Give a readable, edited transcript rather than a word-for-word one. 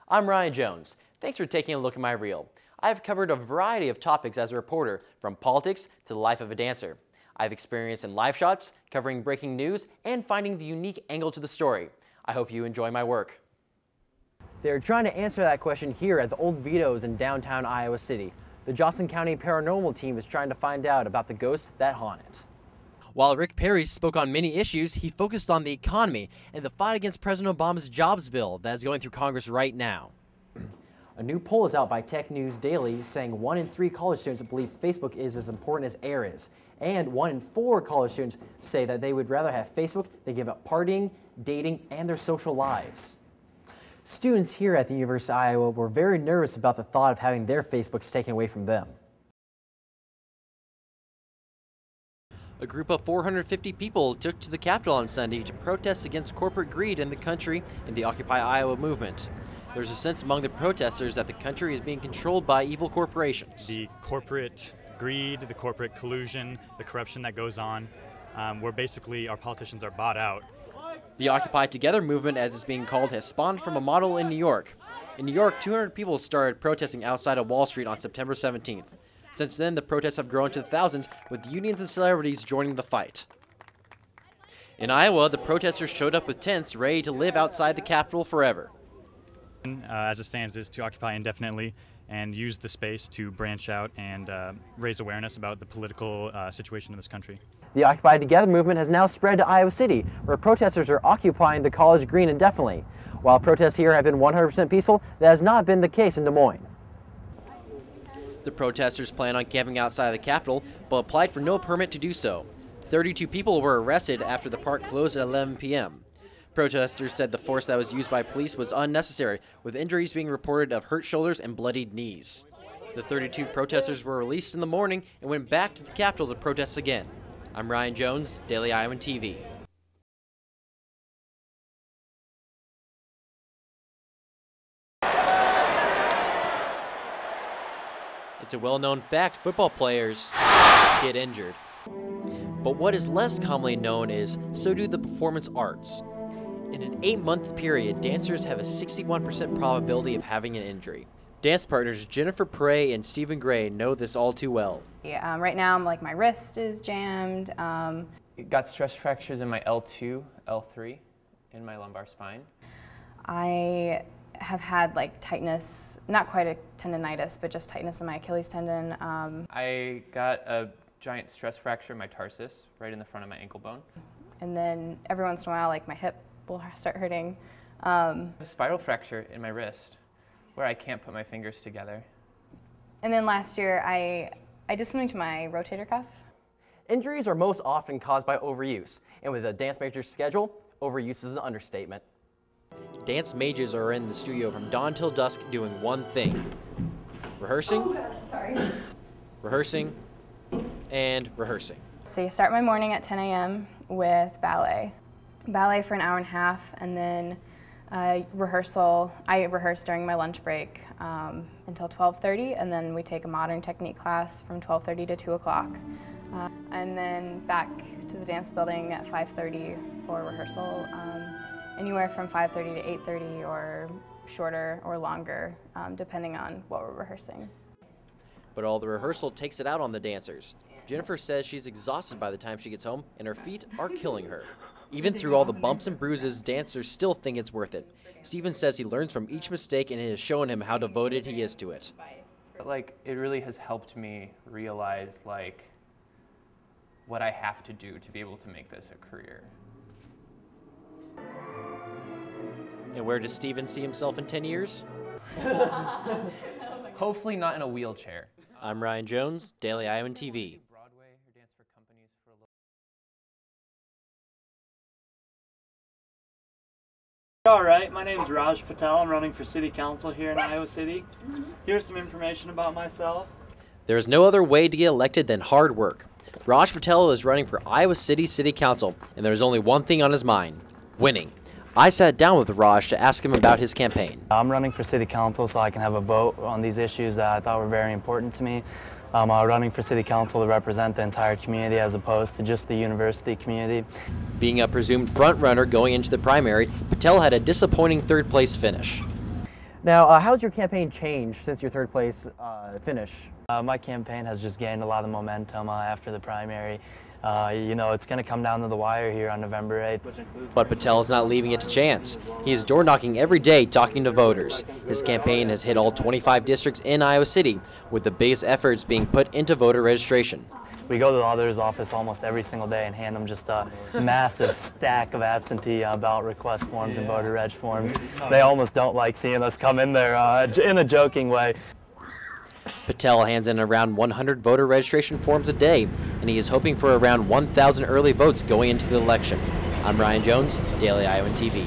I'm Ryan Jones. Thanks for taking a look at my reel. I've covered a variety of topics as a reporter, from politics to the life of a dancer. I've experience in live shots, covering breaking news, and finding the unique angle to the story. I hope you enjoy my work. They're trying to answer that question here at the Old Vito's in downtown Iowa City. The Johnson County Paranormal team is trying to find out about the ghosts that haunt it. While Rick Perry spoke on many issues, he focused on the economy and the fight against President Obama's jobs bill that is going through Congress right now. A new poll is out by Tech News Daily saying 1 in 3 college students believe Facebook is as important as air is. And 1 in 4 college students say that they would rather have Facebook than give up partying, dating, and their social lives. Students here at the University of Iowa were very nervous about the thought of having their Facebooks taken away from them. A group of 450 people took to the Capitol on Sunday to protest against corporate greed in the country in the Occupy Iowa movement. There's a sense among the protesters that the country is being controlled by evil corporations. The corporate greed, the corporate collusion, the corruption that goes on, where basically our politicians are bought out. The Occupy Together movement, as it's being called, has spawned from a model in New York. In New York, 200 people started protesting outside of Wall Street on September 17th. Since then, the protests have grown to thousands, with unions and celebrities joining the fight. In Iowa, the protesters showed up with tents ready to live outside the Capitol forever. As it stands, is to occupy indefinitely and use the space to branch out and raise awareness about the political situation in this country. The Occupy Together movement has now spread to Iowa City, where protesters are occupying the college green indefinitely. While protests here have been 100% peaceful, that has not been the case in Des Moines. The protesters plan on camping outside of the Capitol, but applied for no permit to do so. 32 people were arrested after the park closed at 11 p.m. Protesters said the force that was used by police was unnecessary, with injuries being reported of hurt shoulders and bloodied knees. The 32 protesters were released in the morning and went back to the Capitol to protest again. I'm Ryan Jones, Daily Iowan TV. It's a well-known fact football players get injured. But what is less commonly known is, so do the performance arts. In an 8-month period, dancers have a 61% probability of having an injury. Dance partners Jennifer Prey and Stephen Gray know this all too well. Yeah, right now my wrist is jammed. Got stress fractures in my L2, L3 in my lumbar spine. I have had tightness, not quite a tendonitis, but just tightness in my Achilles tendon. I got a giant stress fracture in my tarsus, right in the front of my ankle bone. And then every once in a while, my hip will start hurting. A spiral fracture in my wrist, where I can't put my fingers together. And then last year, I did something to my rotator cuff. Injuries are most often caused by overuse, and with a dance major's schedule, overuse is an understatement. Dance majors are in the studio from dawn till dusk doing one thing: rehearsing, rehearsing, and rehearsing. So I start my morning at 10 a.m. with ballet. Ballet for an hour and a half, and then rehearsal. I rehearse during my lunch break until 12:30, and then we take a modern technique class from 12:30 to 2 o'clock. And then back to the dance building at 5:30 for rehearsal. Anywhere from 5:30 to 8:30, or shorter or longer, depending on what we're rehearsing. But all the rehearsal takes it out on the dancers. Jennifer says she's exhausted by the time she gets home, and her feet are killing her. Even through all the bumps and bruises, dancers still think it's worth it. Steven says he learns from each mistake, and it has shown him how devoted he is to it. It really has helped me realize what I have to do to be able to make this a career. And where does Steven see himself in 10 years? Hopefully not in a wheelchair. I'm Ryan Jones, Daily Iowan TV. All right, my name is Raj Patel. I'm running for City Council here in Iowa City. Here's some information about myself. There is no other way to get elected than hard work. Raj Patel is running for Iowa City City Council, and there's only one thing on his mind: winning. I sat down with Raj to ask him about his campaign. I'm running for City Council so I can have a vote on these issues that I thought were very important to me. I'm running for City Council to represent the entire community as opposed to just the university community. Being a presumed front runner going into the primary, Patel had a disappointing third-place finish. Now, how's your campaign changed since your third place finish? My campaign has just gained a lot of momentum after the primary. You know, it's going to come down to the wire here on November 8th. But Patel is not leaving it to chance. He is door knocking every day talking to voters. His campaign has hit all 25 districts in Iowa City, with the biggest efforts being put into voter registration. We go to the auditor's office almost every single day and hand them just a massive stack of absentee ballot request forms and voter reg forms. They almost don't like seeing us come in there in a joking way. Patel hands in around 100 voter registration forms a day, and he is hoping for around 1,000 early votes going into the election. I'm Ryan Jones, Daily Iowan TV.